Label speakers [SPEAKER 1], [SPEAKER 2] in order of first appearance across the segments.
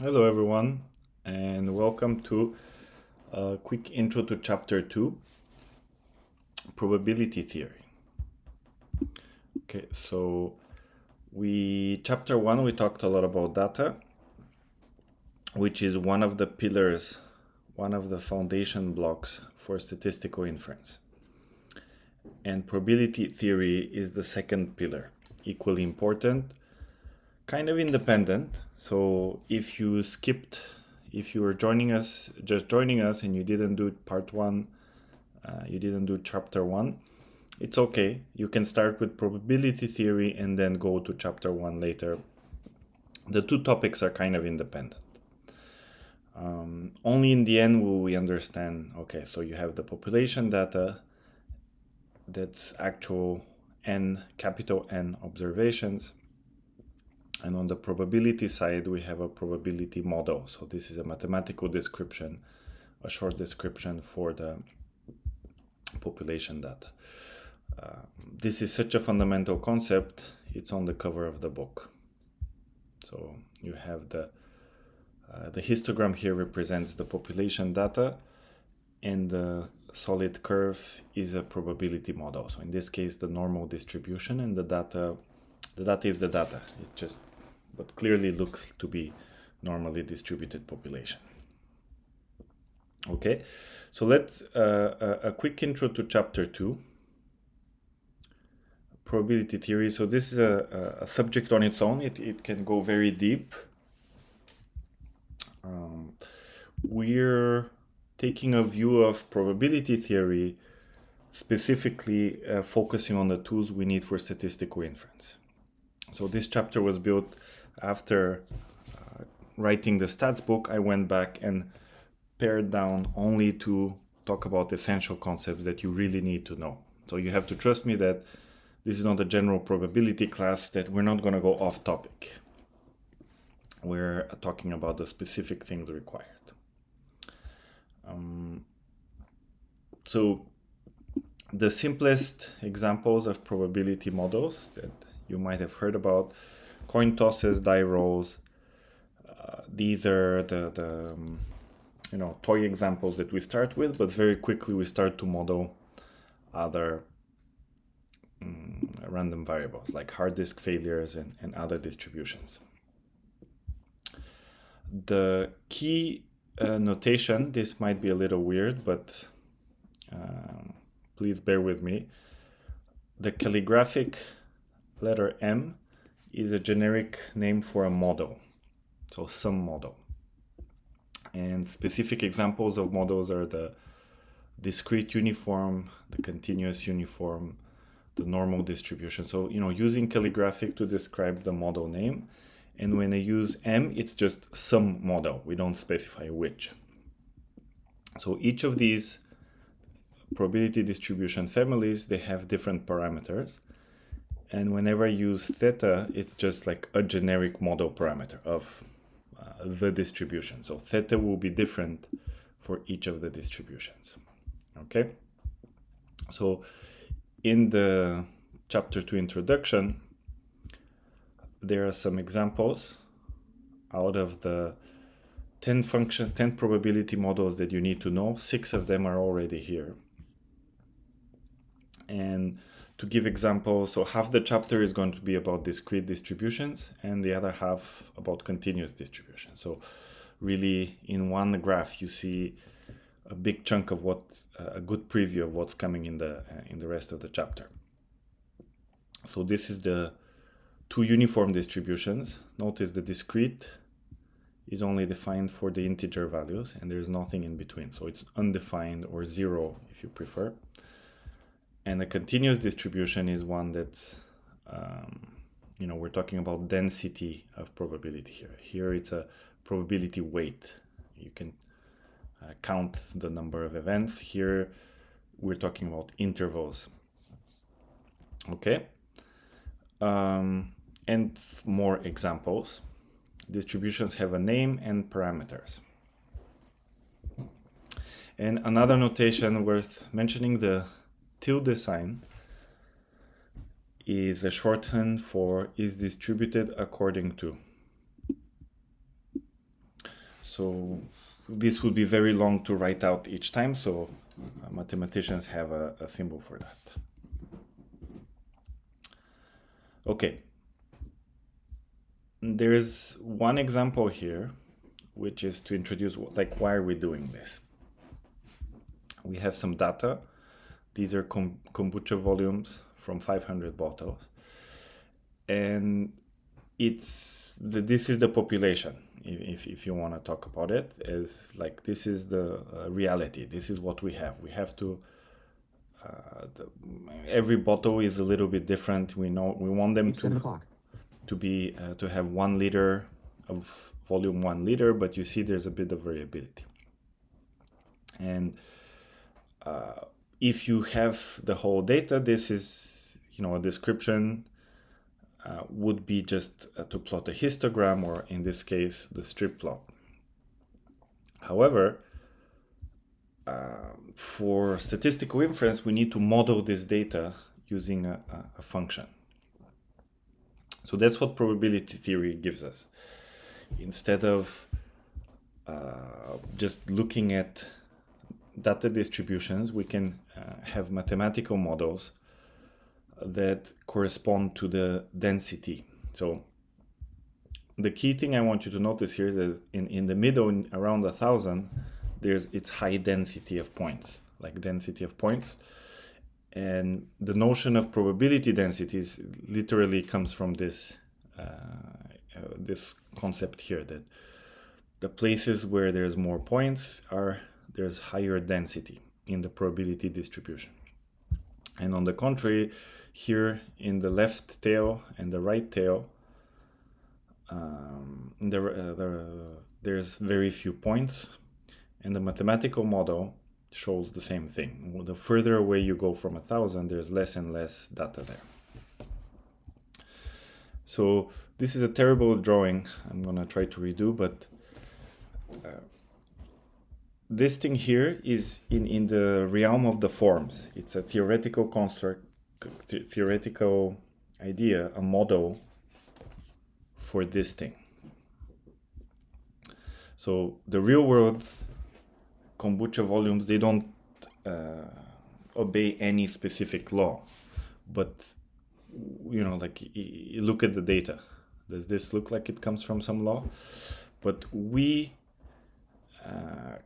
[SPEAKER 1] Hello everyone, and welcome to a quick intro to chapter 2, probability theory. Okay, so chapter 1 we talked a lot about data, which is one of the pillars, one of the foundation blocks for statistical inference. And probability theory is the second pillar, equally important, kind of independent. So if you were just joining us and you didn't do part 1, you didn't do chapter 1, it's okay. You can start with probability theory and then go to chapter 1 later. The two topics are kind of independent. Only in the end will we understand, okay, so you have the population data, that's actual N, capital N observations. And on the probability side, we have a probability model. So this is a mathematical description, a short description for the population data. This is such a fundamental concept, it's on the cover of the book. So you have the histogram here represents the population data, and the solid curve is a probability model. So in this case, the normal distribution, and the data is the data. But clearly looks to be normally distributed population. Okay, so let's a quick intro to chapter 2. Probability theory. So this is a subject on its own. It can go very deep. We're taking a view of probability theory, specifically focusing on the tools we need for statistical inference. So this chapter was built after writing the stats book. I went back and pared down only to talk about essential concepts that you really need to know. So you have to trust me that this is not a general probability class, that we're not going to go off topic. We're talking about the specific things required. So the simplest examples of probability models that you might have heard about: coin tosses, die rolls. These are the toy examples that we start with, but very quickly we start to model other random variables like hard disk failures and other distributions. The key notation, this might be a little weird, but please bear with me. The calligraphic letter M is a generic name for a model, so some model. And specific examples of models are the discrete uniform, the continuous uniform, the normal distribution. So, using calligraphic to describe the model name. And when I use M, it's just some model. We don't specify which. So each of these probability distribution families, they have different parameters. And whenever I use theta, it's just like a generic model parameter of the distribution. So theta will be different for each of the distributions. Okay? So in the chapter 2 introduction, there are some examples out of the 10 probability models that you need to know. 6 of them are already here. And to give examples, so half the chapter is going to be about discrete distributions and the other half about continuous distributions. So really in one graph you see a big chunk of a good preview of what's coming in the rest of the chapter. So this is the two uniform distributions. Notice the discrete is only defined for the integer values and there's nothing in between. So it's undefined, or zero if you prefer. And a continuous distribution is one that's, we're talking about density of probability here. Here it's a probability weight. You can count the number of events. Here we're talking about intervals. Okay. And more examples. Distributions have a name and parameters. And another notation worth mentioning, the tilde sign, is a shorthand for is distributed according to. So this would be very long to write out each time, so mathematicians have a symbol for that. Okay. There's one example here, which is to introduce, like, why are we doing this? We have some data. These are kombucha volumes from 500 bottles. And this is the population, if you want to talk about it, is like, this is the reality. This is what we have. We have to, every bottle is a little bit different. We want them to be to have 1 liter of volume, 1 liter, but you see there's a bit of variability. And if you have the whole data, this is, a description would be just to plot a histogram, or in this case, the strip plot. However, for statistical inference, we need to model this data using a function. So that's what probability theory gives us. Instead of just looking at data distributions, we can have mathematical models that correspond to the density. So the key thing I want you to notice here is that in the middle, around 1,000, it's high density of points, like density of points. And the notion of probability densities literally comes from this concept here, that the places where there's more points there's higher density in the probability distribution. And on the contrary, here in the left tail and the right tail, there's very few points, and the mathematical model shows the same thing. The further away you go from 1,000, there's less and less data there. So this is a terrible drawing. I'm gonna try to redo, but this thing here is in the realm of the forms. It's a theoretical construct, theoretical idea, a model for this thing. So the real world kombucha volumes, they don't obey any specific law, but like, you look at the data. Does this look like it comes from some law? But we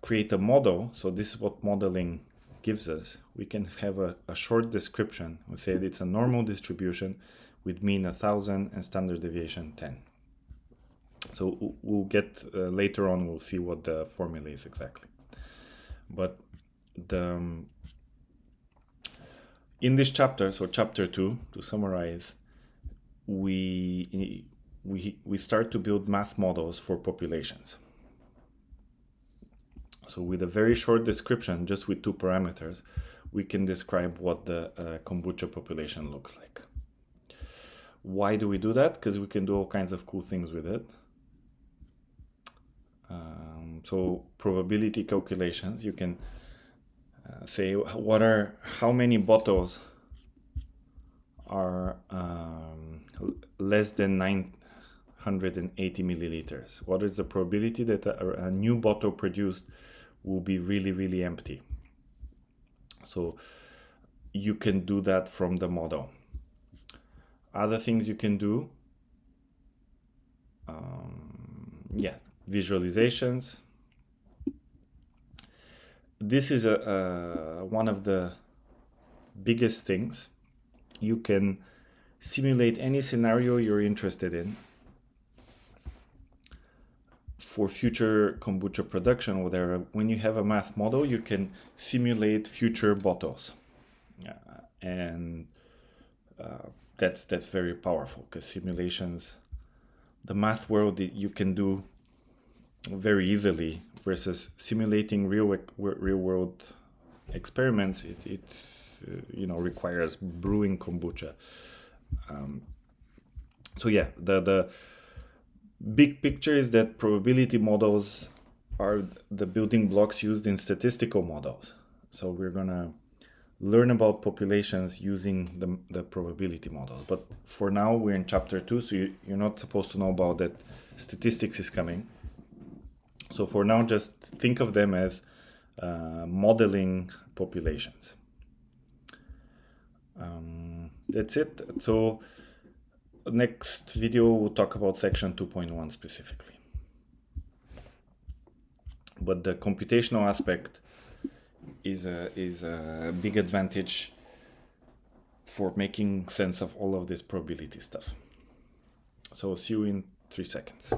[SPEAKER 1] create a model. So this is what modeling gives us. We can have a short description. We say it's a normal distribution with mean 1,000 and standard deviation 10. So we'll get later on, we'll see what the formula is exactly. But in this chapter, so chapter 2, to summarize, we start to build math models for populations. So with a very short description, just with 2 parameters, we can describe what the kombucha population looks like. Why do we do that? Because we can do all kinds of cool things with it. So probability calculations, you can say how many bottles are less than 980 milliliters. What is the probability that a new bottle produced will be really, really empty? So you can do that from the model. Other things you can do, visualizations. This is one of the biggest things. You can simulate any scenario you're interested in for future kombucha production. When you have a math model, you can simulate future bottles, and that's very powerful, because simulations, the math world, you can do very easily, versus simulating real world experiments. It's requires brewing kombucha. The big picture is that probability models are the building blocks used in statistical models. So we're gonna learn about populations using the probability models. But for now, we're in chapter 2, so you're not supposed to know about that. Statistics is coming. So for now, just think of them as modeling populations. That's it. So next video, we'll talk about section 2.1 specifically. But the computational aspect is a big advantage for making sense of all of this probability stuff. So see you in 3 seconds.